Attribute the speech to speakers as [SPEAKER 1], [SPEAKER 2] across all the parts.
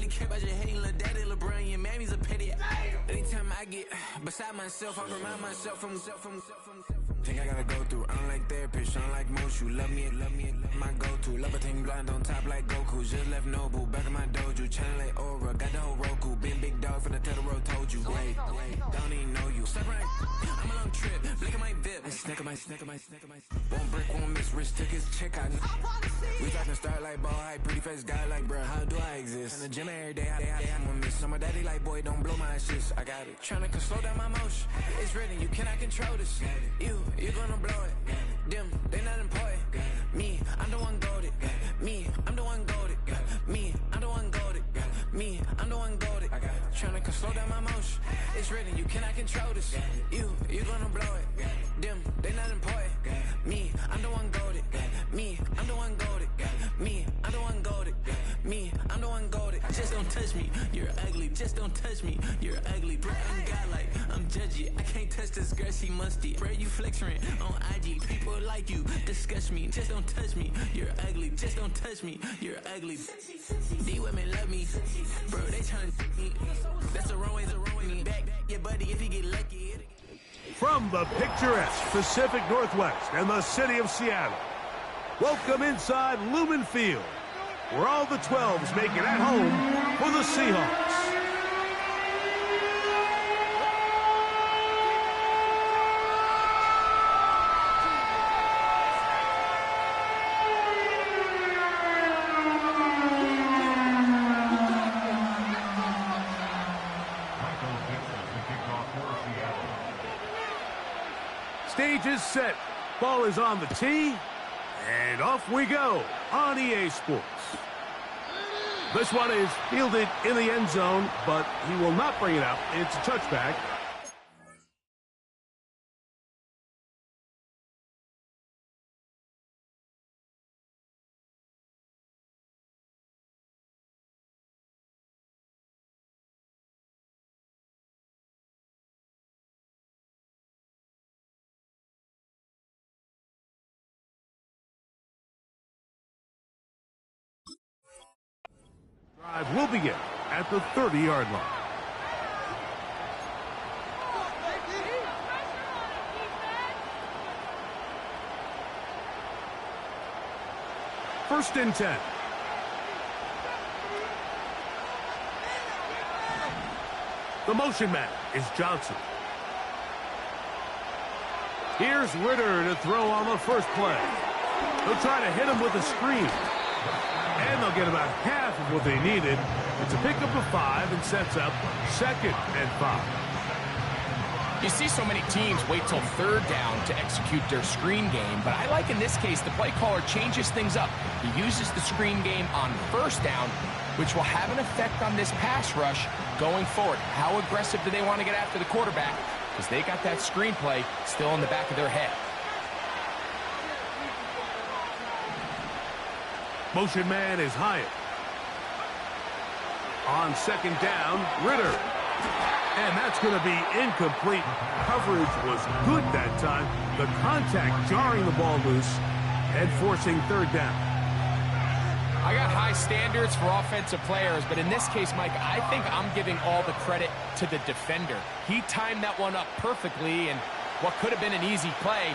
[SPEAKER 1] really care about your hating little daddy, LeBron. Your mammy's a pity. Anytime I get beside myself, I remind myself from. Think I gotta go through. I don't like therapists, I don't like most. You love me, my go-to. Love a thing blind on top like Goku. Just left Nobu, back in my dojo. Channel like Aura, got the whole Roku. Been big dog from the tell the road, told you. Wait, don't even know you. Step right, I'm a long trip. Blick at my VIP. Snack of my. Won't break, won't miss. Rich took his check out. We talking start like ball high, pretty face guy like, bruh, how do I exist? In the gym every day, I'm gonna miss. So my daddy like, boy, don't blow my assist. I got it. Tryna slow down my motion. It's written, you cannot control this. You gonna blow it. Them, they not important. Me, I'm the one goated. Me, I'm the one goated. Me, I'm the one goated. Me, I'm the one goated. Tryna slow down my motion. It's written, you cannot control this. You gonna blow it. Them, they not important. Me, I'm the one goated. Me, I'm the one goated. Me, I'm the one goated. Me, I'm the one goated. Just don't touch me, you're ugly. Just don't touch me, you're ugly. Bro, I'm godlike, I'm judgy. I can't touch this girl, she musty. Bro, you flexing on IG. People like you disgust me. Just don't touch me, you're ugly. Just don't touch me, you're ugly. These women love me, bro. They tryna me. That's the wrong way. Back your buddy if you get lucky.
[SPEAKER 2] From the picturesque Pacific Northwest and the city of Seattle, welcome inside Lumen Field, where all the 12s make it at home for the Seahawks. Stage is set. Ball is on the tee. And off we go on EA Sports. This one is fielded in the end zone, but he will not bring it out. It's a touchback. Drive will begin at the 30-yard line. First and 10. The motion man is Johnson. Here's Ritter to throw on the first play. They'll try to hit him with a screen. And they'll get about half of what they needed. It's a pickup of 5 and sets up 2nd and 5.
[SPEAKER 3] You see so many teams wait till 3rd down to execute their screen game, but I like in this case the play caller changes things up. He uses the screen game on 1st down, which will have an effect on this pass rush going forward. How aggressive do they want to get after the quarterback? Because they got that screen play still in the back of their head.
[SPEAKER 2] Motion man is Hyatt. On 2nd down, Ritter. And that's going to be incomplete. Coverage was good that time. The contact jarring the ball loose and forcing 3rd down.
[SPEAKER 3] I got high standards for offensive players, but in this case, Mike, I think I'm giving all the credit to the defender. He timed that one up perfectly, and what could have been an easy play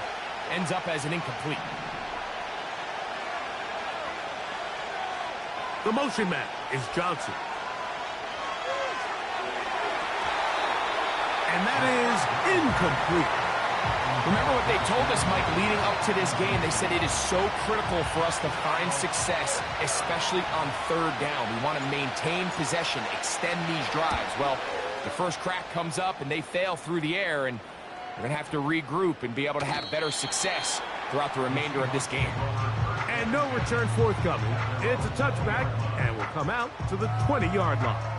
[SPEAKER 3] ends up as an incomplete.
[SPEAKER 2] The motion man is Johnson. And that is incomplete.
[SPEAKER 3] Remember what they told us, Mike, leading up to this game? They said it is so critical for us to find success, especially on 3rd down. We want to maintain possession, extend these drives. Well, the first crack comes up and they fail through the air, and we're going to have to regroup and be able to have better success throughout the remainder of this game.
[SPEAKER 2] And no return forthcoming. It's a touchback and will come out to the 20-yard line.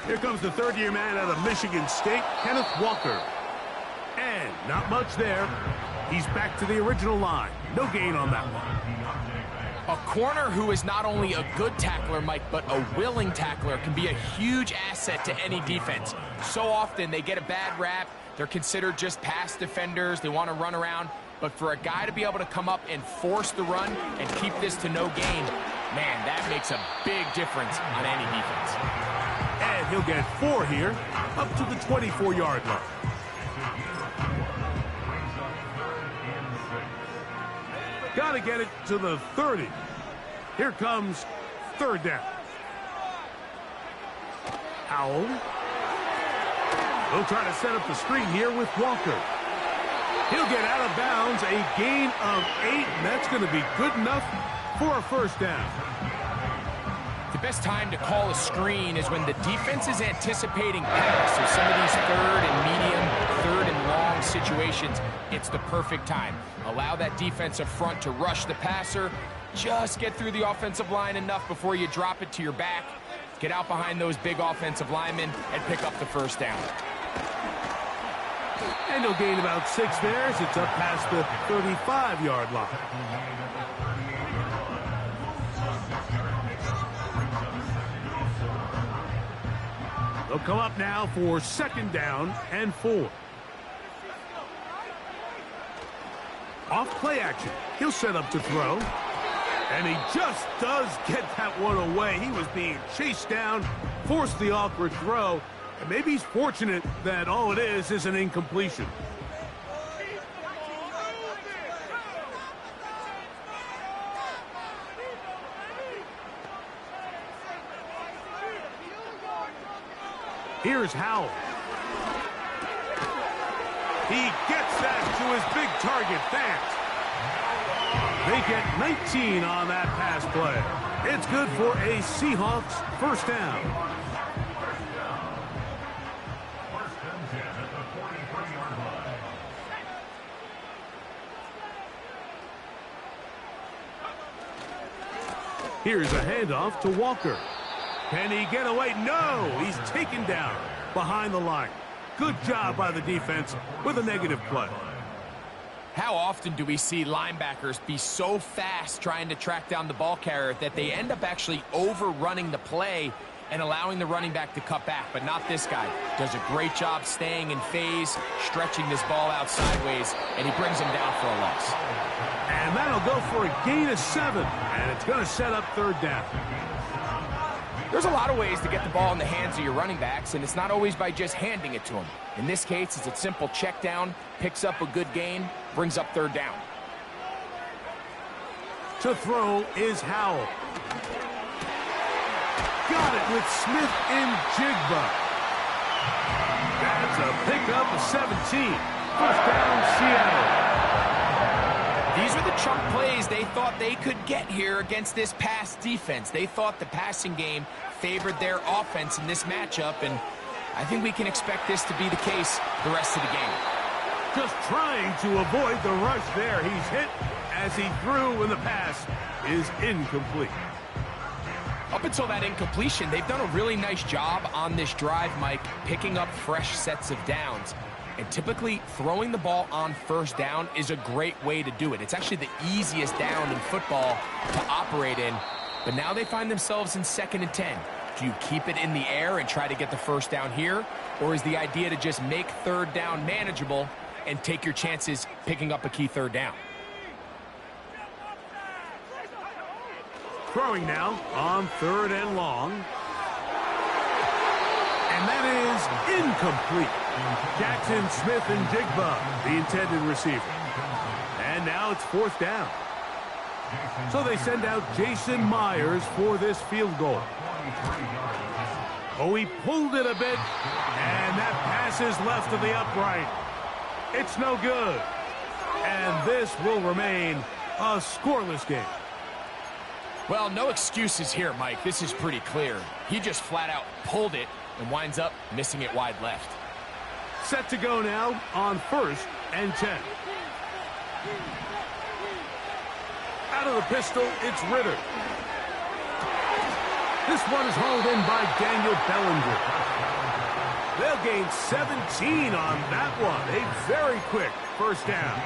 [SPEAKER 2] Here comes the 3rd-year man out of Michigan State, Kenneth Walker. And Not much there. He's back to the original line. No gain on that one.
[SPEAKER 3] A corner who is not only a good tackler, Mike, but a willing tackler can be a huge asset to any defense. So often they get a bad rap. They're considered just pass defenders. They want to run around. But for a guy to be able to come up and force the run and keep this to no gain, man, that makes a big difference on any defense.
[SPEAKER 2] And he'll get 4 here, up to the 24-yard line. Got to get it to the 30. Here comes 3rd down. Howell. They'll try to set up the screen here with Walker. He'll get out of bounds, a gain of 8, and that's going to be good enough for a 1st down.
[SPEAKER 3] The best time to call a screen is when the defense is anticipating pass. So some of these 3rd and medium, 3rd and long situations, it's the perfect time. Allow that defensive front to rush the passer. Just get through the offensive line enough before you drop it to your back. Get out behind those big offensive linemen and pick up the 1st down.
[SPEAKER 2] And he'll gain about 6 there as it's up past the 35-yard line. They'll come up now for 2nd down and 4. Off play action. He'll set up to throw. And he just does get that one away. He was being chased down, forced the awkward throw. And maybe he's fortunate that all it is an incompletion. Here's Howell. He gets that to his big target, Fant. They get 19 on that pass play. It's good for a Seahawks 1st down. Here's a handoff to Walker. Can he get away? No! He's taken down behind the line. Good job by the defense with a negative play.
[SPEAKER 3] How often do we see linebackers be so fast trying to track down the ball carrier that they end up actually overrunning the play and allowing the running back to cut back? But not this guy. Does a great job staying in phase, stretching this ball out sideways, and he brings him down for a loss.
[SPEAKER 2] And that'll go for a gain of 7, and it's going to set up 3rd down.
[SPEAKER 3] There's a lot of ways to get the ball in the hands of your running backs, and it's not always by just handing it to them. In this case, it's a simple check down, picks up a good gain, brings up 3rd down.
[SPEAKER 2] To throw is Howell. Got it with Smith and Jigba. That's a pickup of 17. 1st down, Seattle.
[SPEAKER 3] These are the chunk plays they thought they could get here against this pass defense. They thought the passing game favored their offense in this matchup, and I think we can expect this to be the case the rest of the game.
[SPEAKER 2] Just trying to avoid the rush there. He's hit as he threw, and the pass is incomplete.
[SPEAKER 3] Up until that incompletion, they've done a really nice job on this drive, Mike, picking up fresh sets of downs. And typically, throwing the ball on 1st down is a great way to do it. It's actually the easiest down in football to operate in. But now they find themselves in 2nd and 10. Do you keep it in the air and try to get the 1st down here? Or is the idea to just make 3rd down manageable and take your chances picking up a key 3rd down?
[SPEAKER 2] Throwing now on 3rd and long. And that is incomplete. Jackson, Smith, and Jigba, the intended receiver. And now it's 4th down. So they send out Jason Myers for this field goal. Oh, he pulled it a bit, and that pass is left of the upright. It's no good. And this will remain a scoreless game.
[SPEAKER 3] Well, no excuses here, Mike. This is pretty clear. He just flat out pulled it and winds up missing it wide left.
[SPEAKER 2] Set to go now on 1st and 10. Out of the pistol, it's Ritter. This one is hauled in by Daniel Bellinger. They'll gain 17 on that one. A very quick first down.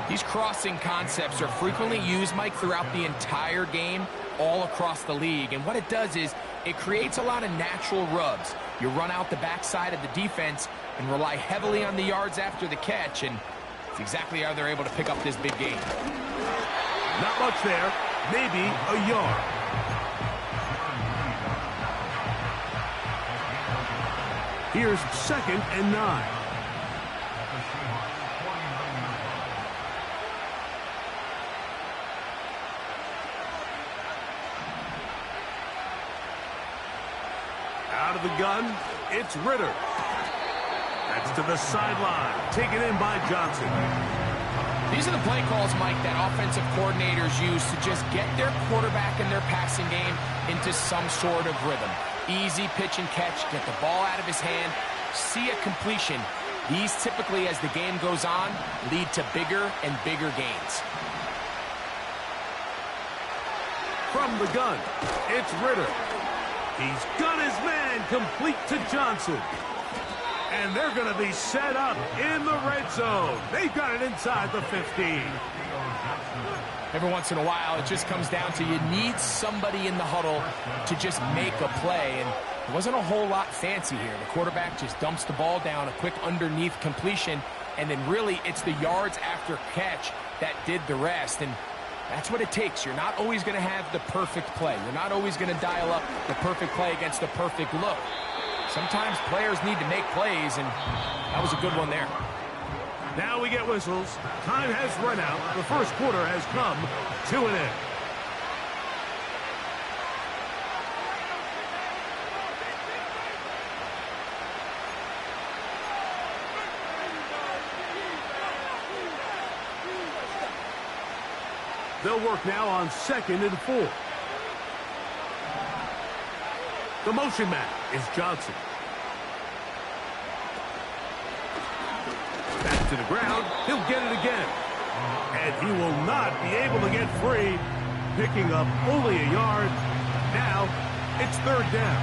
[SPEAKER 3] These crossing concepts are frequently used, Mike, throughout the entire game, all across the league. And what it does is it creates a lot of natural rubs. You run out the backside of the defense and rely heavily on the yards after the catch, and it's exactly how they're able to pick up this big gain.
[SPEAKER 2] Not much there, maybe a yard. Here's 2nd and 9. Out of the gun, it's Ritter. That's to the sideline, taken in by Johnson.
[SPEAKER 3] These are the play calls, Mike, that offensive coordinators use to just get their quarterback and their passing game into some sort of rhythm. Easy pitch and catch, get the ball out of his hand, see a completion. These typically, as the game goes on, lead to bigger and bigger gains.
[SPEAKER 2] From the gun, it's Ritter. He's got his man complete to Johnson. And they're going to be set up in the red zone. They've got it inside the 15.
[SPEAKER 3] Every once in a while, it just comes down to you need somebody in the huddle to just make a play. And it wasn't a whole lot fancy here. The quarterback just dumps the ball down, a quick underneath completion, and then really it's the yards after catch that did the rest. And that's what it takes. You're not always going to have the perfect play. You're not always going to dial up the perfect play against the perfect look. Sometimes players need to make plays, and that was a good one there.
[SPEAKER 2] Now we get whistles. Time has run out. The first quarter has come to an end. They'll work now on 2nd and 4. The motion man is Johnson. Back to the ground. He'll get it again. And he will not be able to get free. Picking up only a yard. Now it's 3rd down.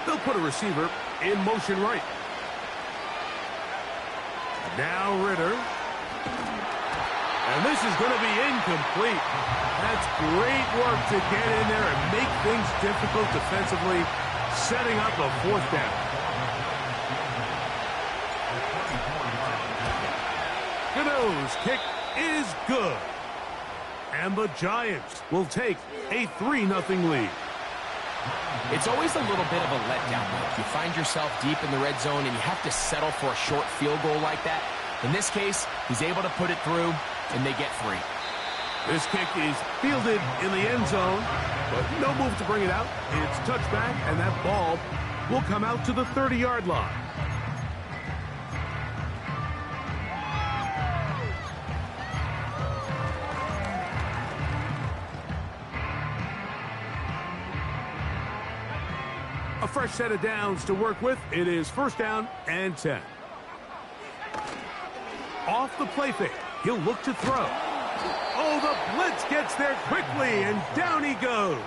[SPEAKER 2] They'll put a receiver in motion right. Now Ritter. And this is going to be incomplete. That's great work to get in there and make things difficult defensively, setting up a 4th down. Gano's kick is good. And the Giants will take a 3-0 lead.
[SPEAKER 3] It's always a little bit of a letdown, Mike. You find yourself deep in the red zone and you have to settle for a short field goal like that. In this case, he's able to put it through, and they get 3.
[SPEAKER 2] This kick is fielded in the end zone, but no move to bring it out. It's touchback, and that ball will come out to the 30-yard line. A fresh set of downs to work with. It is 1st down and 10. Off the play fake. He'll look to throw. Oh, the blitz gets there quickly, and down he goes.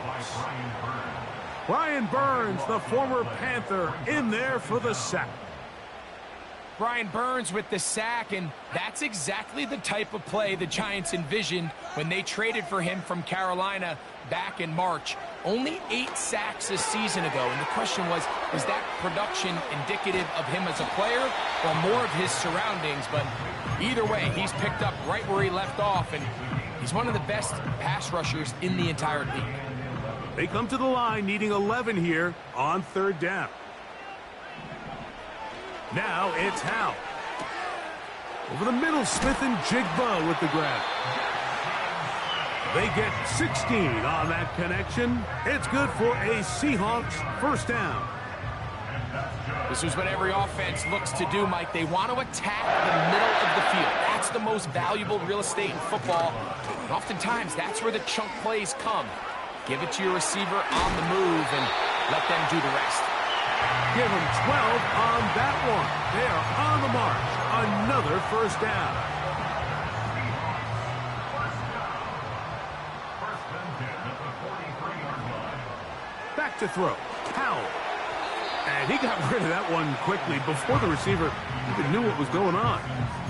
[SPEAKER 2] Brian Burns, the former Panther, in there for the sack.
[SPEAKER 3] Brian Burns with the sack, and that's exactly the type of play the Giants envisioned when they traded for him from Carolina back in March. Only 8 sacks a season ago, and the question was, is that production indicative of him as a player or more of his surroundings? But either way, he's picked up right where he left off, and he's one of the best pass rushers in the entire league.
[SPEAKER 2] They come to the line needing 11 here on 3rd down. Now it's Howe. Over the middle, Smith and Jigba with the grab. They get 16 on that connection. It's good for a Seahawks 1st down.
[SPEAKER 3] This is what every offense looks to do, Mike. They want to attack the middle of the field. That's the most valuable real estate in football. And oftentimes, that's where the chunk plays come. Give it to your receiver on the move and let them do the rest.
[SPEAKER 2] Give them 12 on that one. They are on the march. Another 1st down. to throw. Howell. And he got rid of that one quickly before the receiver even knew what was going on.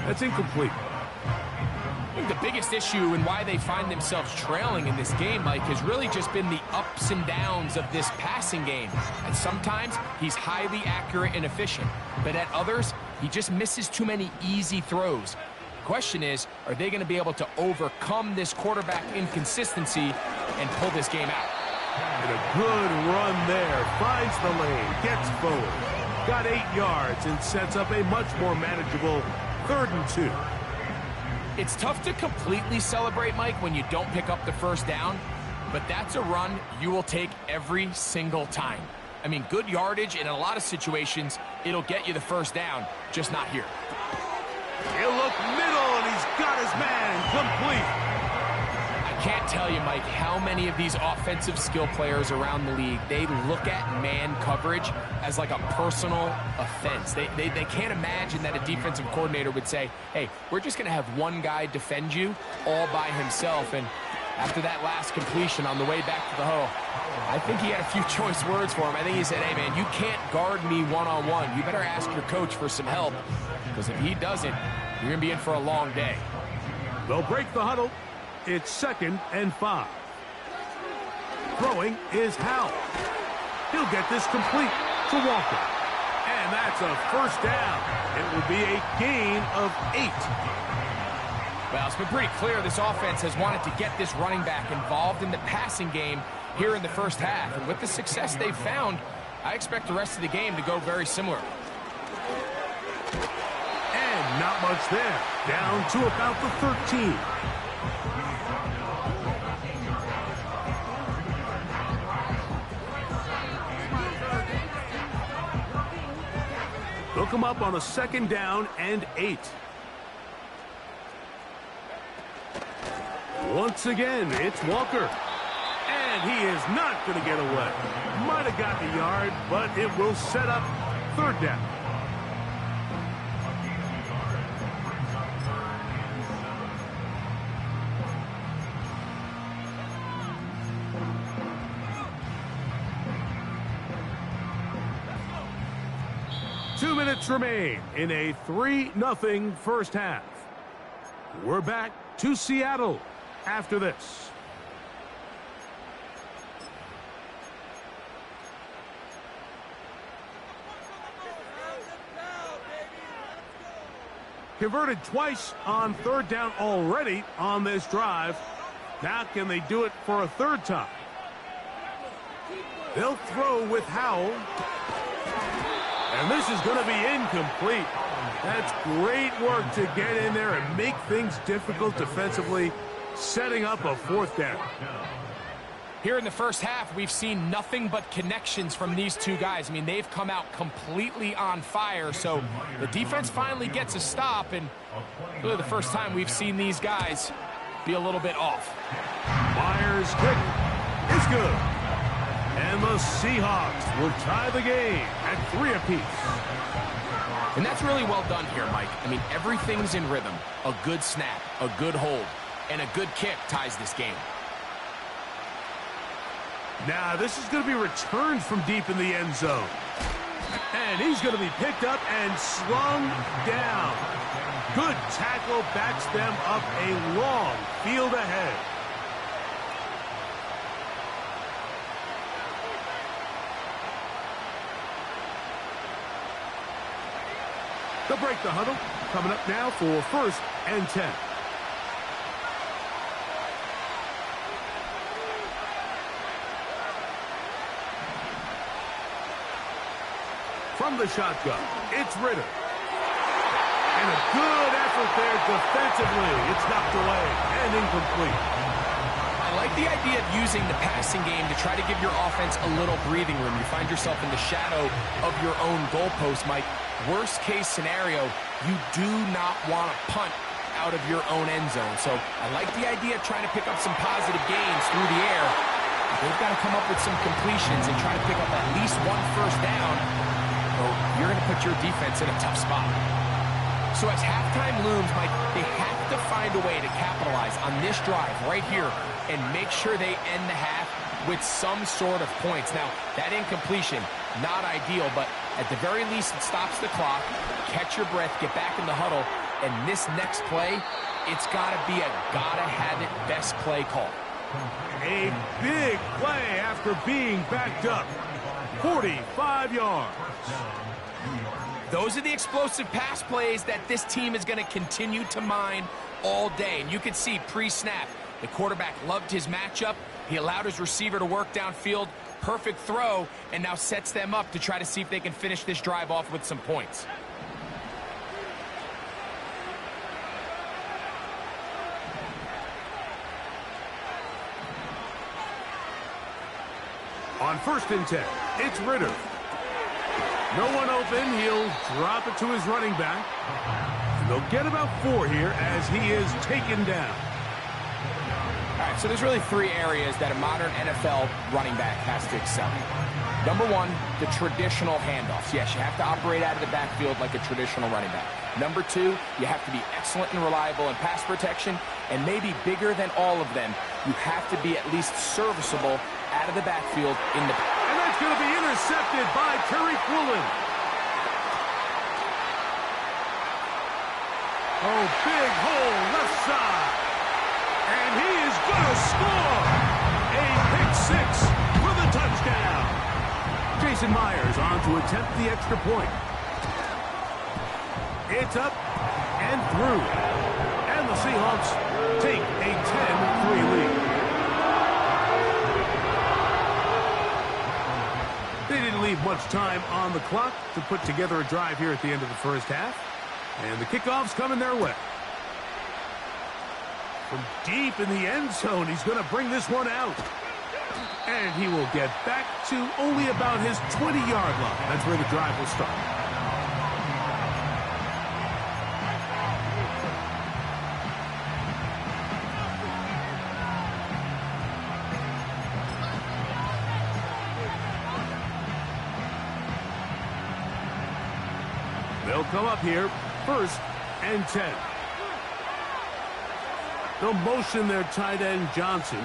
[SPEAKER 2] That's incomplete.
[SPEAKER 3] I think the biggest issue and why they find themselves trailing in this game, Mike, has really just been the ups and downs of this passing game. And sometimes he's highly accurate and efficient, but at others, he just misses too many easy throws. The question is, are they going to be able to overcome this quarterback inconsistency and pull this game out?
[SPEAKER 2] And a good run there. Finds the lane, gets forward. Got 8 yards and sets up a much more manageable 3rd and 2.
[SPEAKER 3] It's tough to completely celebrate, Mike, when you don't pick up the first down, but that's a run you will take every single time. I mean, good yardage, and in a lot of situations, it'll get you the first down, just not here.
[SPEAKER 2] He'll look middle, and he's got his man complete.
[SPEAKER 3] I can't tell you, Mike, how many of these offensive skill players around the league, they look at man coverage as like a personal offense. They can't imagine that a defensive coordinator would say, hey, we're just going to have one guy defend you all by himself. And after that last completion on the way back to the huddle, I think he had a few choice words for him. I think he said, hey, man, you can't guard me one-on-one. You better ask your coach for some help, because if he doesn't, you're going to be in for a long day.
[SPEAKER 2] They'll break the huddle. It's 2nd and 5. Throwing is Howell. He'll get this complete to Walker. And that's a first down. It will be a gain of 8.
[SPEAKER 3] Well, it's been pretty clear this offense has wanted to get this running back involved in the passing game here in the first half. And with the success they've found, I expect the rest of the game to go very similar.
[SPEAKER 2] And not much there. Down to about the 13. They'll come up on a 2nd down and 8. Once again, it's Walker. And he is not going to get away. Might have gotten a yard, but it will set up 3rd down. Two minutes remain in a 3-0 first half. We're back to Seattle after this. Converted twice on 3rd down already on this drive. Now can they do it for a 3rd time? They'll throw with Howell. And this is going to be incomplete. That's great work to get in there and make things difficult defensively, setting up a 4th down.
[SPEAKER 3] Here in the first half, we've seen nothing but connections from these two guys. I mean, they've come out completely on fire, so the defense finally gets a stop, and really the first time we've seen these guys be a little bit off.
[SPEAKER 2] Myers' kick is good. And the Seahawks will tie the game at 3 apiece.
[SPEAKER 3] And that's really well done here, Mike. I mean, everything's in rhythm. A good snap, a good hold, and a good kick ties this game.
[SPEAKER 2] Now, this is going to be returned from deep in the end zone. And he's going to be picked up and slung down. Good tackle backs them up a long field ahead. They'll break the huddle. Coming up now for 1st and 10. From the shotgun, it's Ritter. And a good effort there defensively. It's knocked away and incomplete.
[SPEAKER 3] I like the idea of using the passing game to try to give your offense a little breathing room. You find yourself in the shadow of your own goalpost, Mike. Worst case scenario, you do not want to punt out of your own end zone. So I like the idea of trying to pick up some positive gains through the air. They've got to come up with some completions and try to pick up at least 1 first down, or you're going to put your defense in a tough spot. So as halftime looms, Mike, they have to find a way to capitalize on this drive right here and make sure they end the half with some sort of points. Now, that incompletion, not ideal, but at the very least, it stops the clock. Catch your breath, get back in the huddle, and this next play, it's got to be a gotta-have-it best play call.
[SPEAKER 2] A big play after being backed up. 45 yards.
[SPEAKER 3] Those are the explosive pass plays that this team is going to continue to mine all day. And you can see pre-snap, the quarterback loved his matchup. He allowed his receiver to work downfield. Perfect throw, and now sets them up to try to see if they can finish this drive off with some points.
[SPEAKER 2] On 1st and 10, it's Ritter. No one open. He'll drop it to his running back. And they'll get about 4 here as he is taken down.
[SPEAKER 3] All right, so there's really 3 areas that a modern NFL running back has to excel. Number 1, the traditional handoffs. Yes, you have to operate out of the backfield like a traditional running back. Number 2, you have to be excellent and reliable in pass protection. And maybe bigger than all of them, you have to be at least serviceable out of the backfield in the...
[SPEAKER 2] And that's going to be intercepted by Terry Quillen. Oh, big hole left side. And he is going to score. A pick 6 for the touchdown. Jason Myers on to attempt the extra point. It's up and through. And the Seahawks take a 10-3 lead. They didn't leave much time on the clock to put together a drive here at the end of the first half. And the kickoff's coming their way. From deep in the end zone, he's going to bring this one out. And he will get back to only about his 20-yard line. That's where the drive will start. They'll come up here, 1st and 10. They'll motion their tight end, Johnson.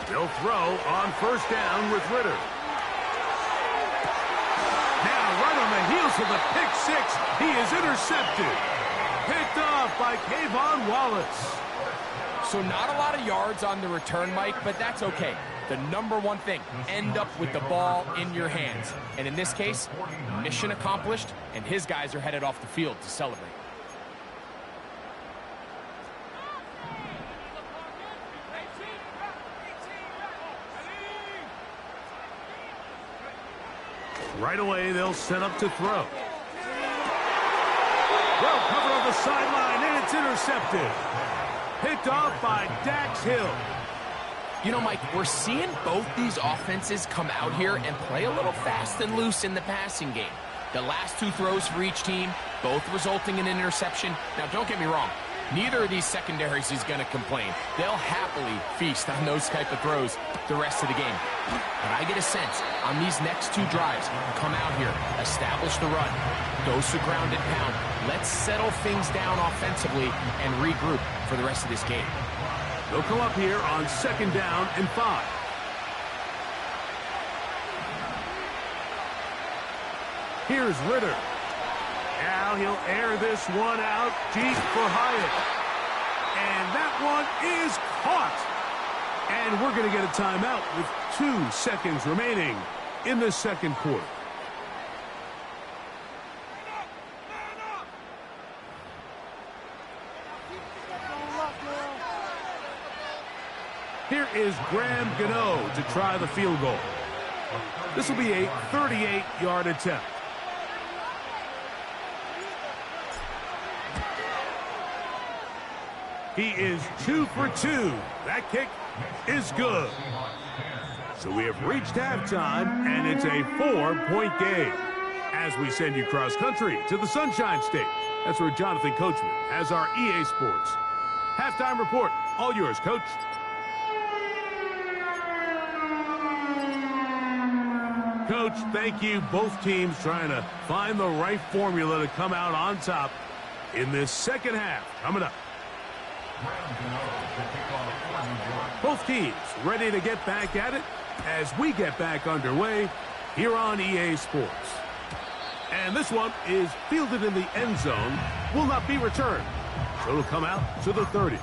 [SPEAKER 2] They'll throw on 1st down with Ritter. Now, right on the heels of the pick 6, he is intercepted. Picked off by Kayvon Wallace.
[SPEAKER 3] So not a lot of yards on the return, Mike, but that's okay. The number 1 thing, end up with the ball in your hands. And in this case, mission accomplished, and his guys are headed off the field to celebrate.
[SPEAKER 2] Right away, they'll set up to throw. Well covered on the sideline, and it's intercepted. Picked off by Dax Hill.
[SPEAKER 3] You know, Mike, we're seeing both these offenses come out here and play a little fast and loose in the passing game. The last 2 throws for each team, both resulting in an interception. Now, don't get me wrong. Neither of these secondaries is going to complain. They'll happily feast on those type of throws the rest of the game. But I get a sense on these next 2 drives, come out here, establish the run, go to ground and pound. Let's settle things down offensively and regroup for the rest of this game.
[SPEAKER 2] They'll come up here on 2nd down and 5. Here's Ritter. Now he'll air this one out deep for Hyatt. And that one is caught. And we're going to get a timeout with 2 seconds remaining in the 2nd quarter. Here is Graham Gano to try the field goal. This will be a 38-yard attempt. He is 2 for 2. That kick is good. So we have reached halftime, and it's a 4-point game. As we send you cross-country to the Sunshine State. That's where Jonathan Coachman has our EA Sports halftime report. All yours, Coach. Coach, thank you. Both teams trying to find the right formula to come out on top in this second half. Coming up. Both teams ready to get back at it as we get back underway here on EA Sports. And this one is fielded in the end zone, will not be returned. So it'll come out to the 30.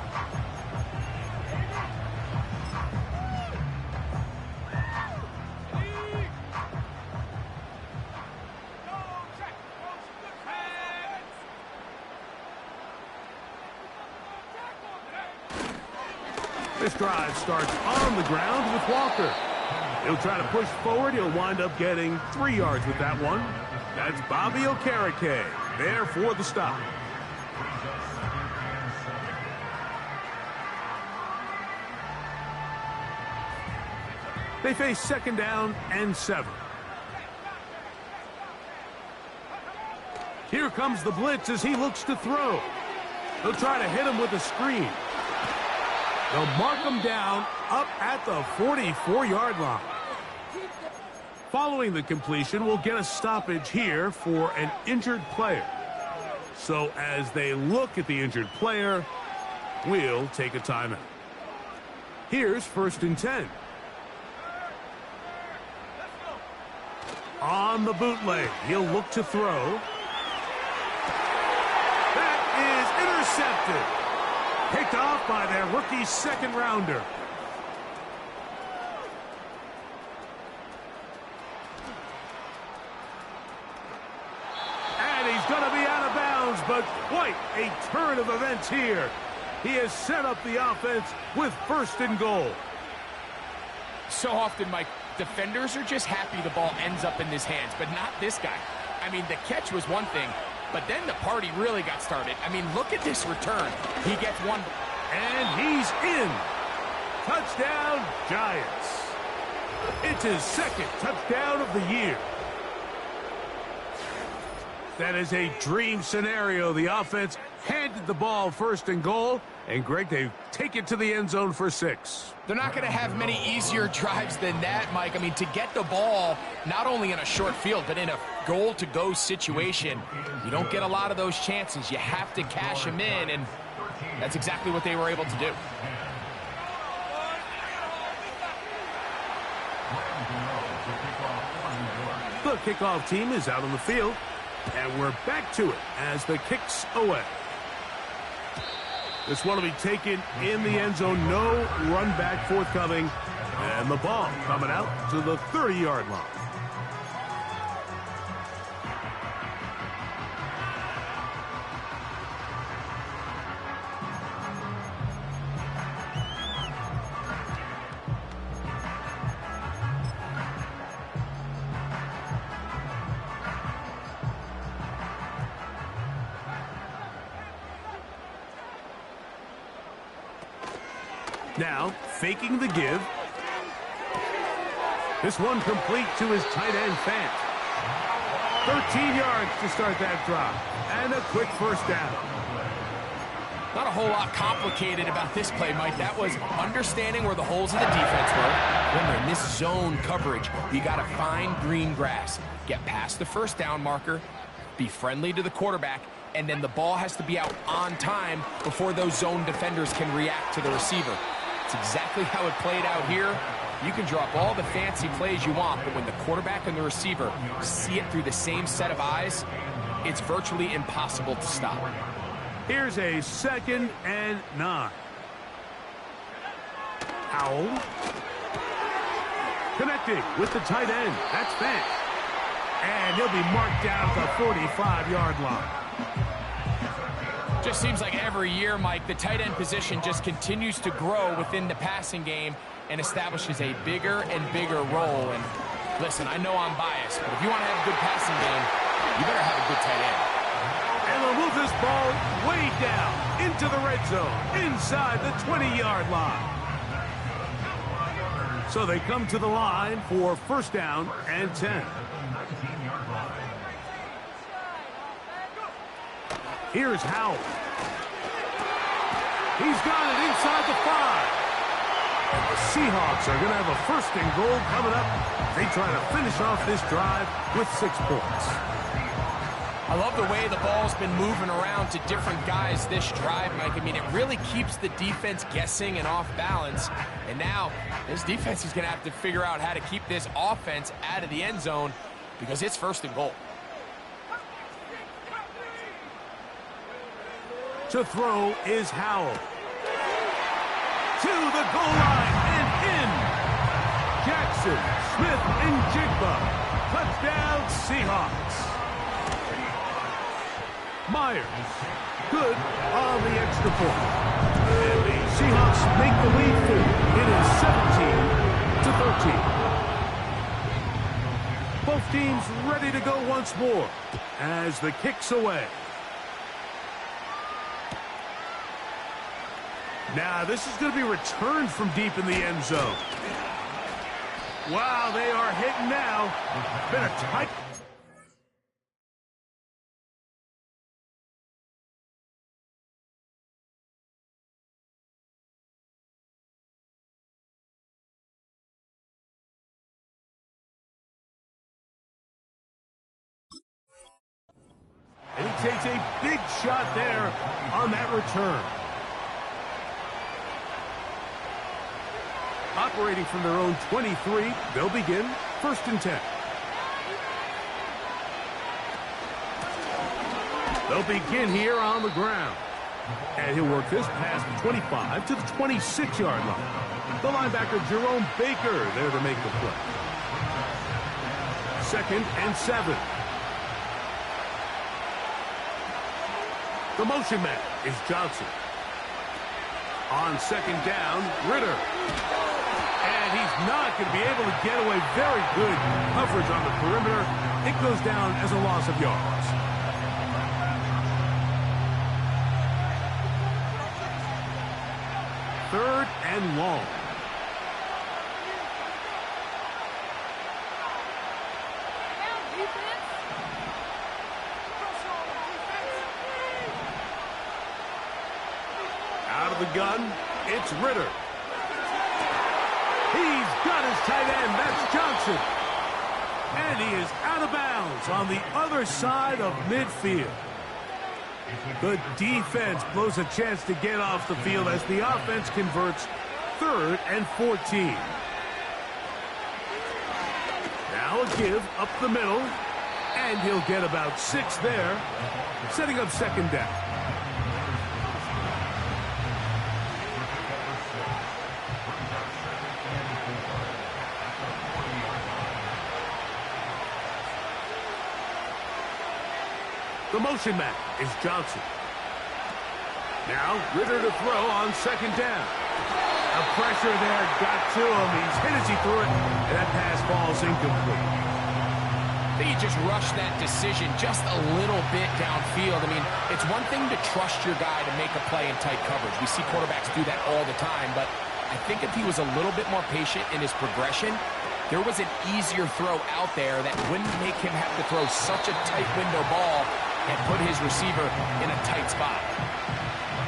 [SPEAKER 2] This drive starts on the ground with Walker. He'll try to push forward. He'll wind up getting 3 yards with that one. That's Bobby Okereke there for the stop. They face 2nd down and 7. Here comes the blitz as he looks to throw. They'll try to hit him with a screen. They'll mark him down up at the 44-yard line. Following the completion, we'll get a stoppage here for an injured player. So as they look at the injured player, we'll take a timeout. Here's 1st and 10. On the bootleg, he'll look to throw. That is intercepted. Picked off by their rookie 2nd rounder. And he's going to be out of bounds, but quite a turn of events here. He has set up the offense with 1st and goal.
[SPEAKER 3] So often, Mike, defenders are just happy the ball ends up in his hands, but not this guy. I mean, the catch was one thing, but then the party really got started. I mean, look at this return. He gets one.
[SPEAKER 2] And he's in. Touchdown, Giants. It's his 2nd touchdown of the year. That is a dream scenario. The offense handed the ball 1st and goal. And, Greg, they take it to the end zone for 6.
[SPEAKER 3] They're not going to have many easier drives than that, Mike. I mean, to get the ball not only in a short field, but in a goal-to-go situation, you don't get a lot of those chances. You have to cash them in, and that's exactly what they were able to do.
[SPEAKER 2] The kickoff team is out on the field, and we're back to it as the kick's away. This one will be taken in the end zone. No run back forthcoming. And the ball coming out to the 30-yard line. Now, faking the give. This one complete to his tight end, Fant. 13 yards to start that drive. And a quick 1st down.
[SPEAKER 3] Not a whole lot complicated about this play, Mike. That was understanding where the holes in the defense were. When they're in this zone coverage, you got to find green grass. Get past the 1st down marker. Be friendly to the quarterback. And then the ball has to be out on time before those zone defenders can react to the receiver. It's exactly how it played out here. You can drop all the fancy plays you want, but when the quarterback and the receiver see it through the same set of eyes, it's virtually impossible to stop.
[SPEAKER 2] Here's a 2nd and 9. Howell. Connecting with the tight end. That's Fant. And he'll be marked down at the 45-yard line.
[SPEAKER 3] Just seems like every year, Mike, the tight end position just continues to grow within the passing game and establishes a bigger and bigger role. And listen, I know I'm biased, but if you want to have a good passing game, you better have a good tight end.
[SPEAKER 2] And they'll move this ball way down into the red zone, inside the 20-yard line. So they come to the line for 1st down and 10. Here's Howell. He's got it inside the 5. And the Seahawks are going to have a 1st and goal coming up. They try to finish off this drive with 6 points.
[SPEAKER 3] I love the way the ball's been moving around to different guys this drive, Mike. I mean, it really keeps the defense guessing and off balance. And now this defense is going to have to figure out how to keep this offense out of the end zone because it's 1st and goal.
[SPEAKER 2] To throw is Howell. To the goal line and in. Jackson, Smith, and Jigba. Touchdown, Seahawks. Myers, good on the extra point. And the Seahawks make the lead full. It is 17-13. Both teams ready to go once more as the kick's away. Now, this is going to be returned from deep in the end zone. Wow, they are hitting now. Been a tight... And he takes a big shot there on that return. Operating from their own 23, they'll begin 1st and 10. They'll begin here on the ground. And he'll work this past the 25 to the 26-yard line. The linebacker, Jerome Baker, there to make the play. 2nd and 7. The motion man is Johnson. On 2nd down, Ritter. And he's not going to be able to get away. Very good coverage on the perimeter. It goes down as a loss of yards. Third and long. Out of the gun, it's Ritter. He's got his tight end. That's Johnson. And he is out of bounds on the other side of midfield. The defense blows a chance to get off the field as the offense converts 3rd and 14. Now a give up the middle. And he'll get about 6 there, setting up 2nd down. The motion man is Johnson. Now Ritter to throw on 2nd down. The pressure there got to him. He's hit as he threw it, and that pass falls incomplete.
[SPEAKER 3] I think he just rushed that decision just a little bit downfield. I mean, it's one thing to trust your guy to make a play in tight coverage. We see quarterbacks do that all the time, but I think if he was a little bit more patient in his progression, there was an easier throw out there that wouldn't make him have to throw such a tight window ball and put his receiver in a tight spot.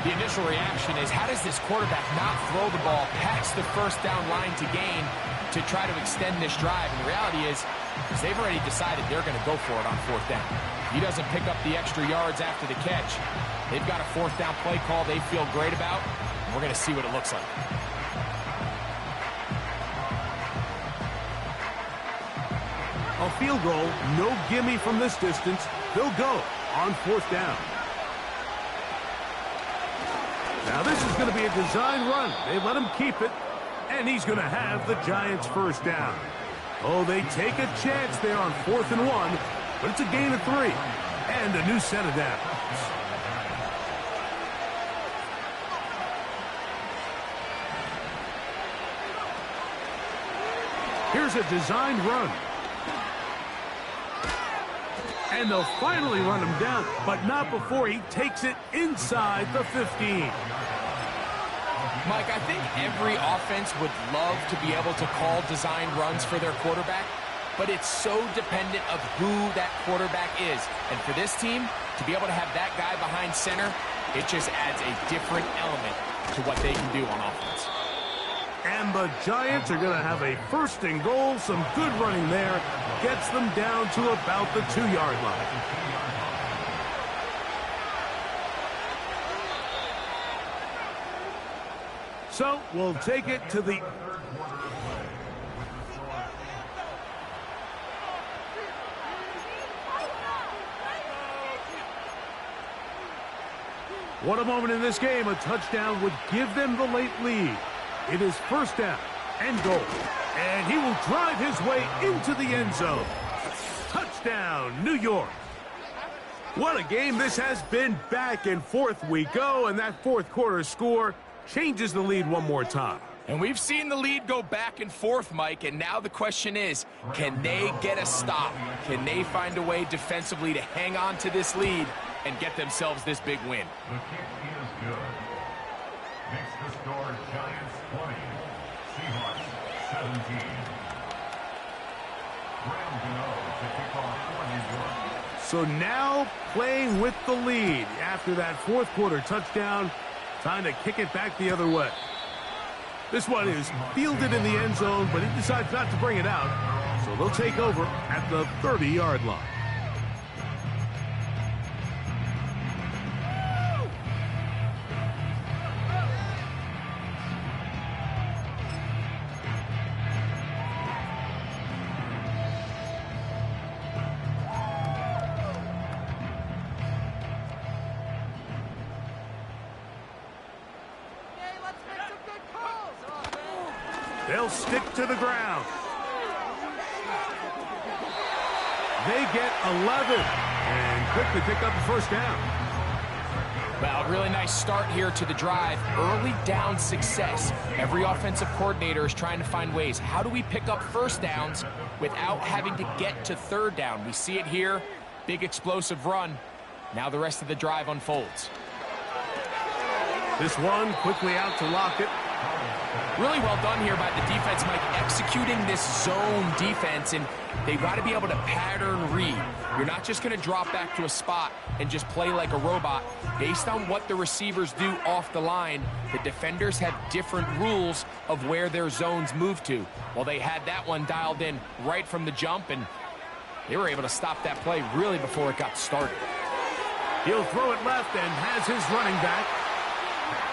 [SPEAKER 3] The initial reaction is, how does this quarterback not throw the ball past the 1st down line to gain to try to extend this drive? And the reality is they've already decided they're going to go for it on 4th down. He doesn't pick up the extra yards after the catch. They've got a 4th down play call they feel great about. And we're going to see what it looks like.
[SPEAKER 2] A field goal, no gimme from this distance. They'll go on 4th down. Now this is going to be a design run. They let him keep it, and he's going to have the Giants' 1st down. Oh, they take a chance there on 4th and 1, but it's a gain of 3 and a new set of downs. Here's a design run. And they'll finally run him down, but not before he takes it inside the 15.
[SPEAKER 3] Mike, I think every offense would love to be able to call design runs for their quarterback, but it's so dependent of who that quarterback is. And for this team, to be able to have that guy behind center, it just adds a different element to what they can do on offense.
[SPEAKER 2] And the Giants are going to have a 1st and goal. Some good running there. Gets them down to about the 2-yard line. So we'll take it to the... What a moment in this game. A touchdown would give them the late lead. It is first down and goal. And he will drive his way into the end zone. Touchdown, New York. What a game this has been. Back and forth we go, and that fourth quarter score changes the lead one more time.
[SPEAKER 3] And we've seen the lead go back and forth, Mike, and now the question is, can they get a stop? Can they find a way defensively to hang on to this lead and get themselves this big win?
[SPEAKER 4] The kick is good. Makes the score Giants 20, Seahawks 17. To kick off for New York.
[SPEAKER 2] So now playing with the lead after that fourth quarter touchdown, time to kick it back the other way. This one is fielded in the end zone, but he decides not to bring it out. So they'll take over at the 30-yard line. They'll stick to the ground. They get 11 and quickly pick up the first down.
[SPEAKER 3] Well, really nice start here to the drive. Early down success. Every offensive coordinator is trying to find ways. How do we pick up first downs without having to get to third down? We see it here. Big explosive run. Now the rest of the drive unfolds.
[SPEAKER 2] This one quickly out to Lockett.
[SPEAKER 3] Really well done here by the defense, Mike, executing this zone defense, and they got to be able to pattern read. You're not just going to drop back to a spot and just play like a robot. Based on what the receivers do off the line, the defenders have different rules of where their zones move to. Well, they had that one dialed in right from the jump, and they were able to stop that play really before it got started.
[SPEAKER 2] He'll throw it left and has his running back.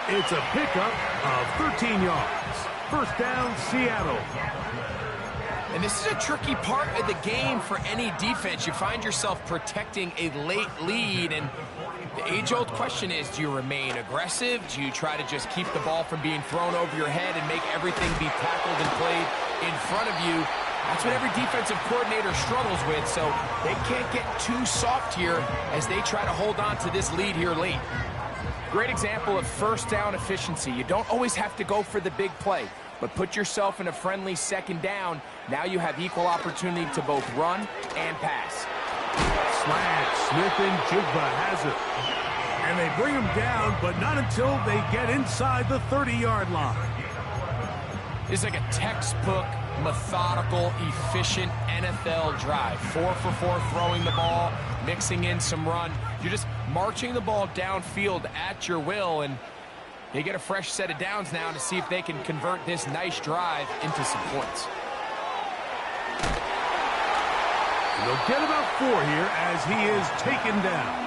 [SPEAKER 2] It's a pickup of 13 yards. First down, Seattle.
[SPEAKER 3] And this is a tricky part of the game for any defense. You find yourself protecting a late lead, and the age-old question is, do you remain aggressive? Do you try to just keep the ball from being thrown over your head and make everything be tackled and played in front of you? That's what every defensive coordinator struggles with, so they can't get too soft here as they try to hold on to this lead here late. Great example of first down efficiency. You don't always have to go for the big play, but put yourself in a friendly second down. Now you have equal opportunity to both run and pass.
[SPEAKER 2] Slant, Smith and Jigba has it. And they bring him down, but not until they get inside the 30-yard line.
[SPEAKER 3] It's like a textbook, methodical, efficient NFL drive. 4 for 4 throwing the ball, mixing in some run. You're just marching the ball downfield at your will, and they get a fresh set of downs now to see if they can convert this nice drive into some points.
[SPEAKER 2] And they'll get about 4 here as he is taken down.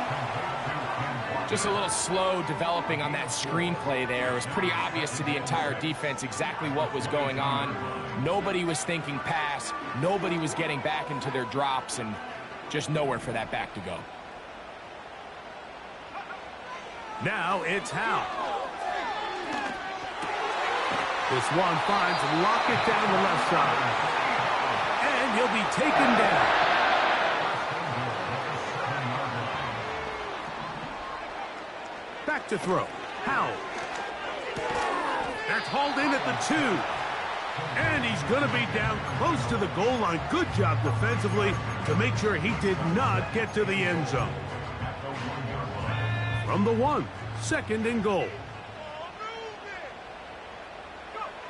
[SPEAKER 3] Just a little slow developing on that screenplay there. It was pretty obvious to the entire defense exactly what was going on. Nobody was thinking pass. Nobody was getting back into their drops, and just nowhere for that back to go.
[SPEAKER 2] Now it's Howe. This one finds Lockett down the left side. And he'll be taken down. Back to throw. Howe. That's hauled in at the 2. And he's going to be down close to the goal line. Good job defensively to make sure he did not get to the end zone. From the 1, second and goal.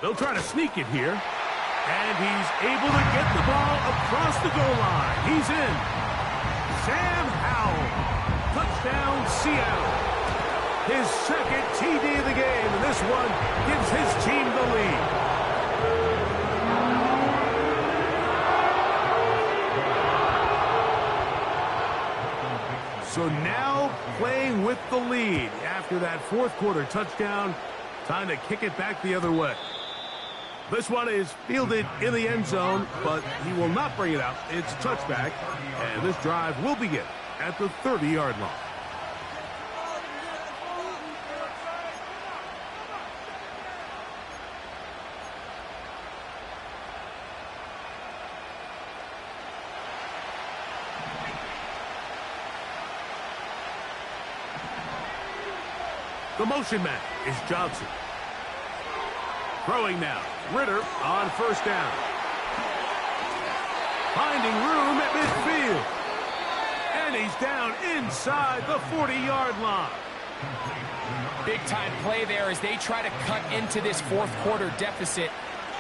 [SPEAKER 2] They'll try to sneak it here. And he's able to get the ball across the goal line. He's in. Sam Howell. Touchdown, Seattle. His second TD of the game, and this one gives his team the lead. So now playing with the lead after that fourth quarter touchdown. Time to kick it back the other way. This one is fielded in the end zone, but he will not bring it out. It's touchback, and this drive will begin at the 30-yard line. The motion man is Johnson. Throwing now. Ritter on first down. Finding room at midfield. And he's down inside the 40-yard line.
[SPEAKER 3] Big-time play there as they try to cut into this fourth quarter deficit.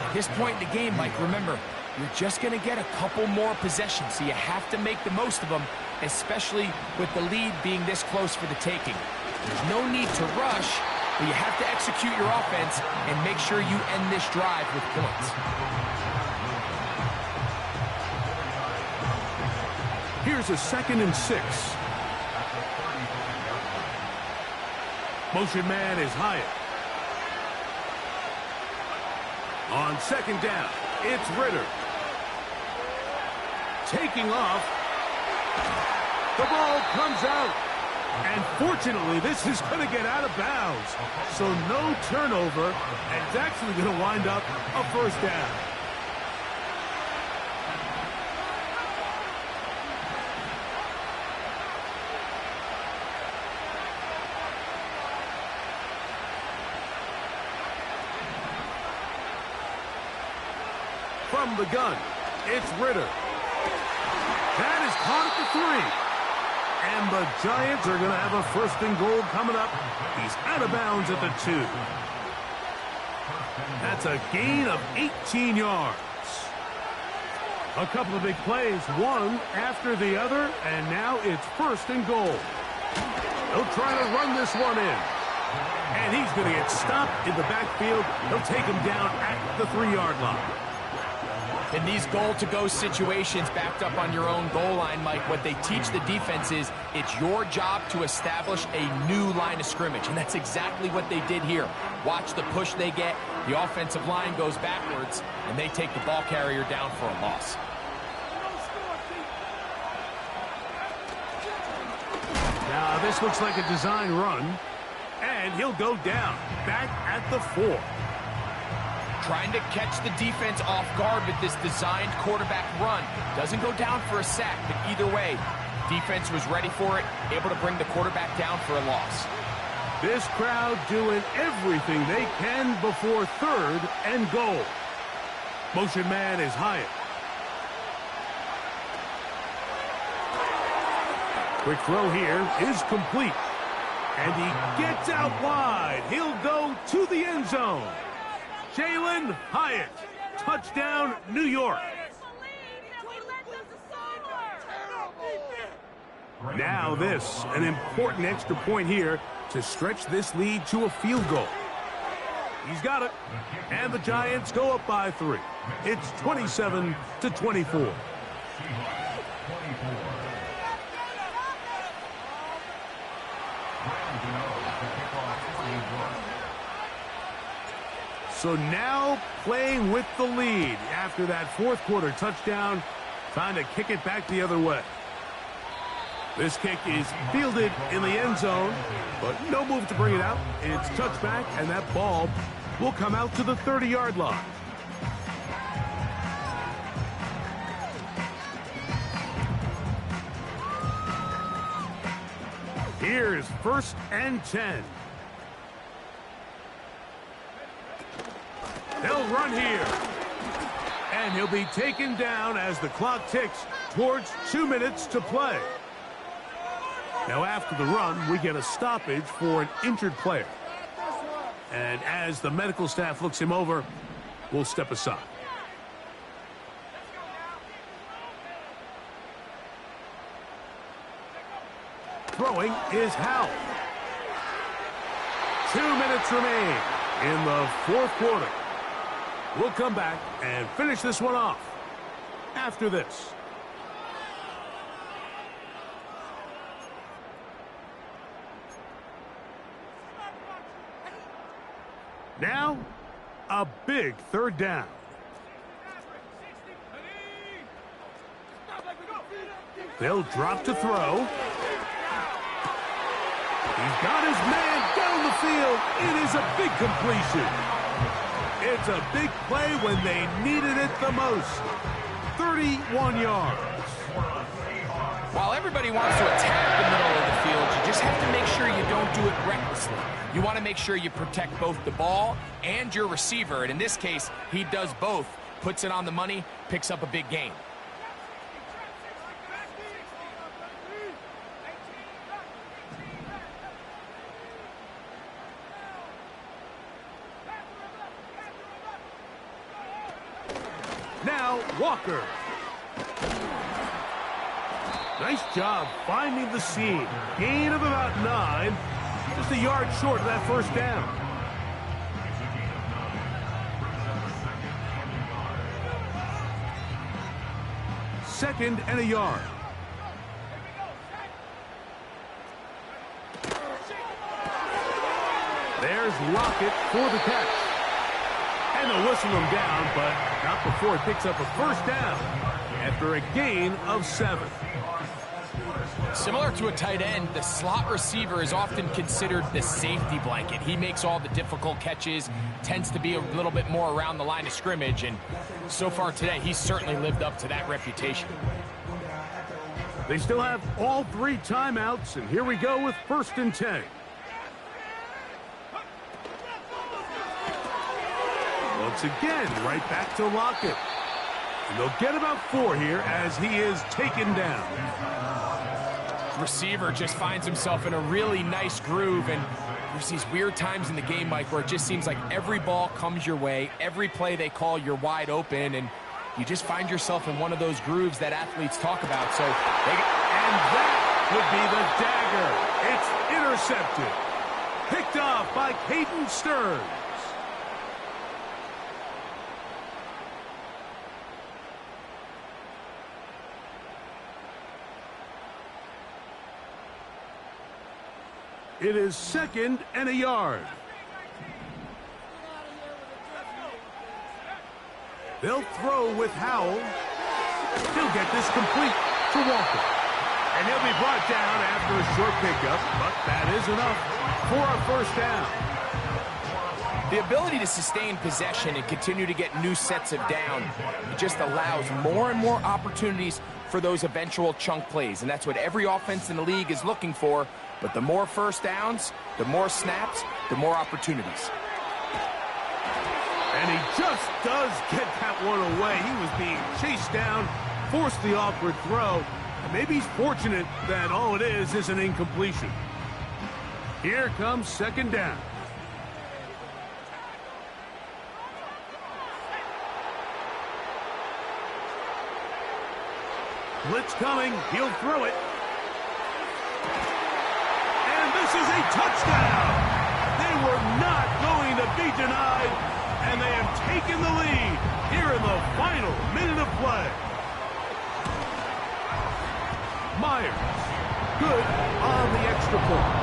[SPEAKER 3] At this point in the game, Mike, remember, you're just going to get a couple more possessions, so you have to make the most of them, especially with the lead being this close for the taking. There's no need to rush, but you have to execute your offense and make sure you end this drive with points.
[SPEAKER 2] Here's a 2nd and 6. Motion man is Hyatt. On 2nd down, it's Ritter. Taking off. The ball comes out. And fortunately, this is going to get out of bounds. So no turnover, and it's actually going to wind up a first down. From the gun, it's Ritter. That is caught at the 3. And the Giants are going to have a 1st and goal coming up. He's out of bounds at the 2. That's a gain of 18 yards. A couple of big plays, one after the other, and now it's 1st and goal. They'll try to run this one in. And he's going to get stopped in the backfield. They'll take him down at the 3-yard line.
[SPEAKER 3] In these goal-to-go situations backed up on your own goal line, Mike, what they teach the defense is it's your job to establish a new line of scrimmage, and that's exactly what they did here. Watch the push they get. The offensive line goes backwards, and they take the ball carrier down for a loss.
[SPEAKER 2] Now, this looks like a design run, and he'll go down, back at the 4.
[SPEAKER 3] Trying to catch the defense off guard with this designed quarterback run. Doesn't go down for a sack, but either way, defense was ready for it, able to bring the quarterback down for a loss.
[SPEAKER 2] This crowd doing everything they can before 3rd and goal. Motion man is Hyatt. Quick throw here is complete. And he gets out wide. He'll go to the end zone. Jalen Hyatt, touchdown, New York. Now this, an important extra point here to stretch this lead to a field goal. He's got it, and the Giants go up by 3. It's 27-24. So now playing with the lead after that 4th quarter touchdown, trying to kick it back the other way. This kick is fielded in the end zone, but no move to bring it out. It's touchback, and that ball will come out to the 30-yard line. Here's 1st and 10. They'll run here. And he'll be taken down as the clock ticks towards 2 minutes to play. Now after the run, we get a stoppage for an injured player. And as the medical staff looks him over, we'll step aside. Throwing is Howell. 2 minutes remain in the 4th quarter. We'll come back and finish this one off after this. Now, a big third down. They'll drop to throw. He's got his man down the field. It is a big completion. It's a big play when they needed it the most. 31 yards.
[SPEAKER 3] While everybody wants to attack the middle of the field, you just have to make sure you don't do it recklessly. You want to make sure you protect both the ball and your receiver. And in this case, he does both. Puts it on the money, picks up a big gain.
[SPEAKER 2] Now, Walker. Nice job finding the seam. Gain of about 9. Just a yard short of that first down. Second and a yard. There's Lockett for the catch. And they'll whistle him down, but not before he picks up a first down after a gain of 7.
[SPEAKER 3] Similar to a tight end, the slot receiver is often considered the safety blanket. He makes all the difficult catches, tends to be a little bit more around the line of scrimmage, and so far today, he's certainly lived up to that reputation.
[SPEAKER 2] They still have all 3 timeouts, and here we go with 1st and 10. Once again, right back to Lockett. And they'll get about 4 here as he is taken down.
[SPEAKER 3] Receiver just finds himself in a really nice groove, and there's these weird times in the game, Mike, where it just seems like every ball comes your way, every play they call, you're wide open, and you just find yourself in one of those grooves that athletes talk about. And
[SPEAKER 2] that would be the dagger. It's intercepted. Picked off by Caden Stearns. It is 2nd and a yard. They'll throw with Howell. He'll get this complete to Walker. And he'll be brought down after a short pickup, but that is enough for a first down.
[SPEAKER 3] The ability to sustain possession and continue to get new sets of down, it just allows more and more opportunities for those eventual chunk plays. And that's what every offense in the league is looking for. But the more first downs, the more snaps, the more opportunities.
[SPEAKER 2] And he just does get that one away. He was being chased down, forced the awkward throw. And maybe he's fortunate that all it is an incompletion. Here comes 2nd down. Blitz coming. He'll throw it. This is a touchdown. They were not going to be denied, and they have taken the lead here in the final minute of play. Myers, good on the extra point.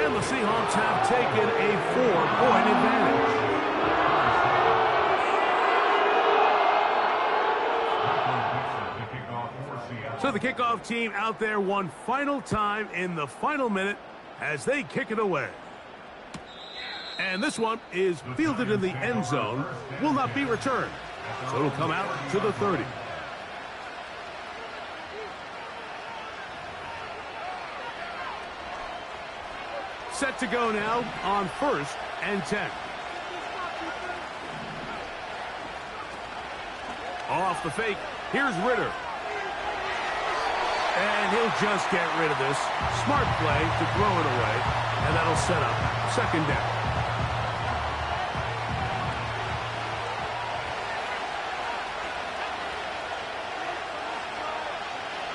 [SPEAKER 2] And the Seahawks have taken a 4-point advantage. So the kickoff team out there one final time in the final minute as they kick it away. And this one is fielded in the end zone, will not be returned. So it'll come out to the 30. Set to go now on 1st and 10. Off the fake, here's Ritter. And he'll just get rid of this. Smart play to throw it away. And that'll set up 2nd down.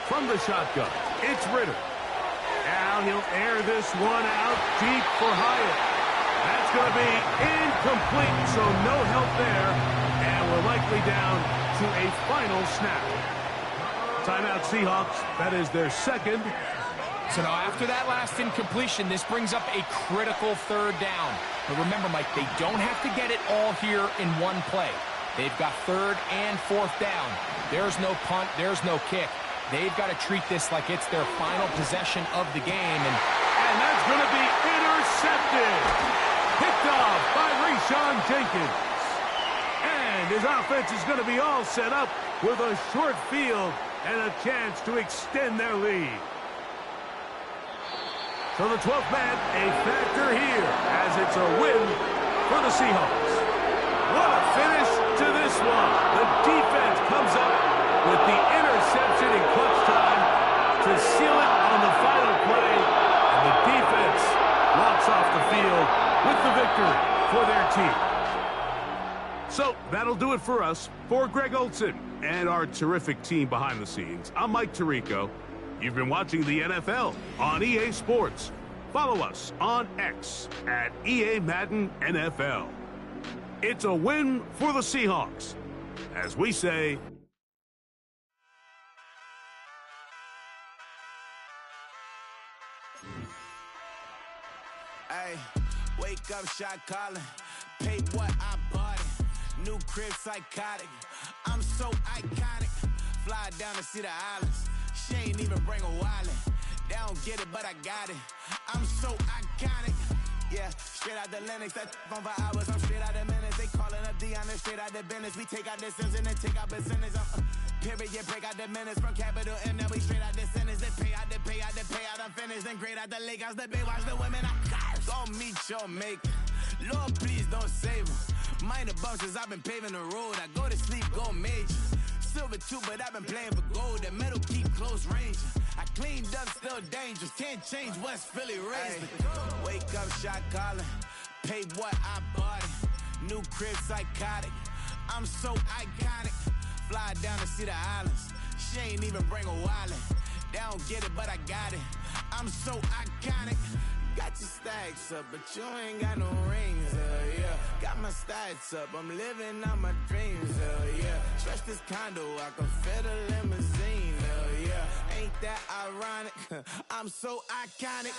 [SPEAKER 2] From the shotgun, it's Ritter. Now he'll air this one out deep for Hyatt. That's going to be incomplete, so no help there. And we're likely down to a final snap. Timeout Seahawks. That is their 2nd.
[SPEAKER 3] So now after that last incompletion, this brings up a critical third down. But remember, Mike, they don't have to get it all here in one play. They've got third and fourth down. There's no punt, there's no kick. They've got to treat this like it's their final possession of the game.
[SPEAKER 2] And that's going to be intercepted. Picked off by Rashawn Jenkins. And his offense is going to be all set up with a short field and a chance to extend their lead. So the 12th man, a factor here, as it's a win for the Seahawks. What a finish to this one. The defense comes up with the interception in clutch time to seal it on the final play. And the defense walks off the field with the victory for their team. So that'll do it for us. For Greg Olson and our terrific team behind the scenes, I'm Mike Tirico. You've been watching the NFL on EA Sports. Follow us on X at EA Madden NFL. It's a win for the Seahawks. As we say,
[SPEAKER 1] hey, wake up, shot calling. Pay what I bought it. New crib psychotic. I'm so iconic. Fly down to see the islands. She ain't even bring a wallet. They don't get it, but I got it. I'm so iconic. Yeah, straight out the Linux, that on for hours. I'm straight out the minutes. They calling up Dion, straight out the business. We take out the sins and then take out percentage. Period, break out the minutes from capital M. Now we straight out the sentence. They pay out, they pay out, they pay out. I'm finished. Then grade out the lake house, the bay, watch the women. I got it. Go meet your maker. Lord, please don't save them. Minor bumps as I've been paving the road. I go to sleep, go major. Silver too, but I've been playing for gold. The metal keep close range. I cleaned up, still dangerous. Can't change West Philly raised. Wake up, shot calling. Pay what I bought it. New crib psychotic. I'm so iconic. Fly down to see the islands. She ain't even bring a wallet. They don't get it, but I got it. I'm so iconic. Got your stacks up, but you ain't got no rings, yeah. Got my stats up, I'm living out my dreams, yeah. Stretch this condo, I can fit a limousine, yeah. Ain't that ironic? I'm so iconic.